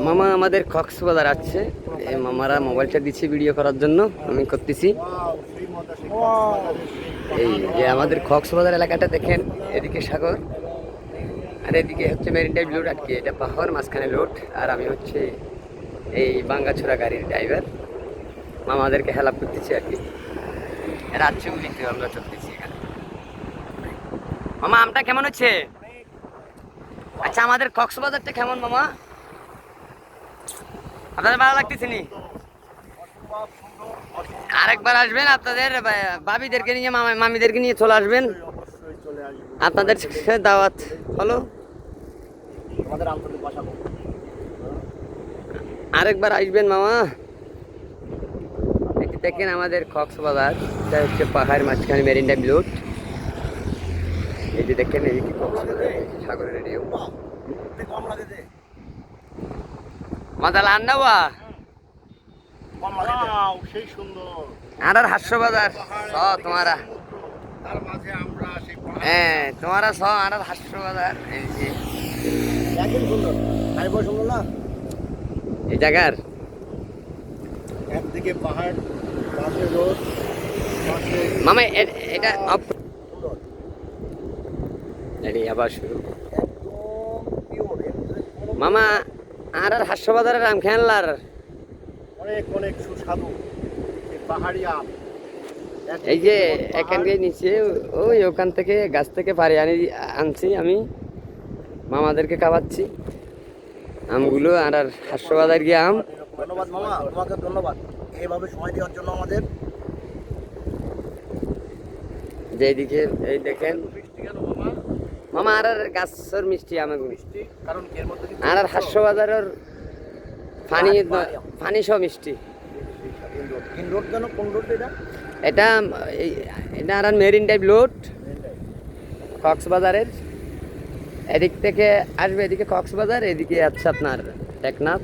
মামা আমাদের কক্সবাজার আসছে, এই মামারা মোবাইলটা দিচ্ছে ভিডিও করার জন্য, আমি করতেছি। এই যে আমাদের কক্সবাজার এলাকাটা দেখেন, এদিকে সাগর আর এদিকে হচ্ছে মেরিন ড্রাইভ রোড, আর কি এটা পাহাড় মাঝখানে রোড। আর আমি হচ্ছে এই বাঙ্গাছড়া গাড়ির ড্রাইভার, মামাদেরকে হেল্প করতেছি আর কি। রাজ্যগুলিতে আমরা চলতেছি এখানে। মামা আমটা কেমন হচ্ছে? আচ্ছা আমাদের কক্সবাজারটা কেমন মামা, আপনাদের ভালো লাগতেছে নি? আরেকবার আসবেন, আপনাদের ভাবিদেরকে নিয়ে মামিদেরকে নিয়ে চলে আসবেন, আপনাদের দাওয়াত হলো। আরেকবার আসবেন মামা। দেখেন আমাদের কক্সবাজার, এটা হচ্ছে পাহাড় মাঝখানে মেরিন ড্রাইভ রোড। এই যে দেখেন এইদিকে কক্সবাজার, সাগরের রেডিও মাথা লান্ডাওয়া সেই সুন্দর আর হাস্যবাজার তোমারা, হ্যাঁ তোমারা আর হাস্যবাজার একদম সুন্দর। আরে বড় সুন্দর না এই জায়গার, একদিকে পাহাড়, পাশে রোড, পাশে মামা এটা আবার শুরু একদম পিওর। মামা আর হাস্যবাজারের আম খেলার অনেক অনেক সুস্বাদু এই পাহাড়ি আম। এই যে এখান থেকে নিচে ওই ওখান থেকে গাছ থেকে পাড়ে আনছি আমি, মামাদেরকে খাওয়াচ্ছি আমগুলো। আর হাস্যবাজার গিয়ে আম। ধন্যবাদ মামা, তোমাকে ধন্যবাদ এইভাবে সময় দেওয়ার জন্য আমাদের। যেদিকে এই দেখেন মামা আর গাছের মিষ্টি আমাকে মিষ্টি কারণ এর মধ্যে আর হাস্যবাজারের পানি পানি সব মিষ্টি। কোন রোড কেন, কোন রোড এটা? এটা এটা আর মেরিন ড্রাইভ রোড কক্সবাজারের। এদিক থেকে আসবে এদিকে কক্সবাজার, এদিকে আছে আপনার টেকনাফ।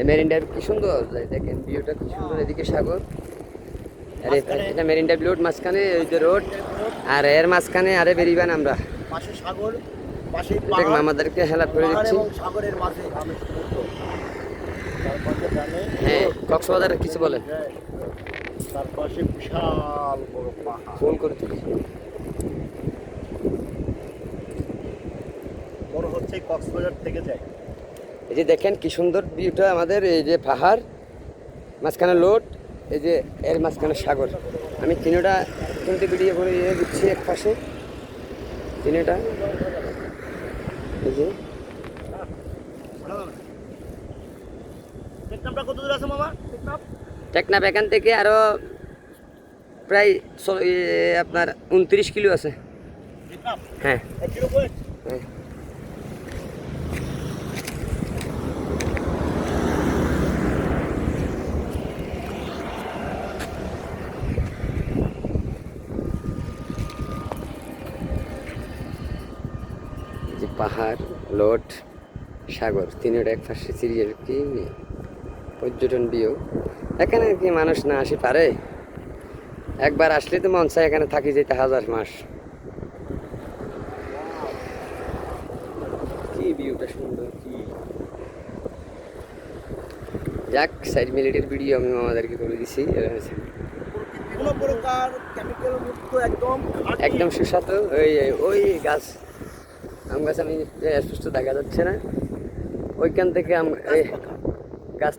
মেরিন ড্রাইভ কি সুন্দর দেখেন, ভিউটা কি সুন্দর, এদিকে সাগর। আর এটা মেরিন ড্রাইভ রোড মাঝখানে ওই যে রোড, আর এর মাঝখানে আরে বেরিবেন আমরা, পাশে সাগর, পাশে দেখ মামাদেরকে হেল্প করে দিচ্ছি। সাগরের মাঝে আমি হ্যাঁ কক্সবাজার কিছু বলে, তার পাশে বিশাল বড় পাহাড়। ফোন করে দিচ্ছি। বড় হচ্ছে কক্সবাজার থেকে যায়। এই যে দেখেন কি সুন্দর ভিউটা আমাদের, এই যে পাহাড় মাঝখানে রোড, এই যে এর মাঝখানে সাগর। আমি তিনটে ভিডিও করে দিচ্ছি এক পাশে তিনটা। এই যে টেকনাফটা কত দূর আছে মামা? টেকনাফ এখান থেকে আরো প্রায় আপনার 29 কিলো আছে। হ্যাঁ হ্যাঁ। যে পাহাড়, লোড, সাগর, তিনটা এক পাশে সিরিয়াল কি পর্যটন বিও। এখানে কি মানুষ না আসি পারে? একবার আসলে তো মন চায় এখানে থাকি যেতে হাজার মাস। কি ভিউটা সুন্দর, কি যাক সাইড মিনিটের ভিডিও আমি আমাদেরকে করে দিছি। কোনো প্রকার কেমিক্যাল মুক্ত একদম একদম সুস্বাদু। ওই ওই গাছ, আম গাছ আমি স্পষ্ট দেখা যাচ্ছে না, ওইখান থেকে গাছ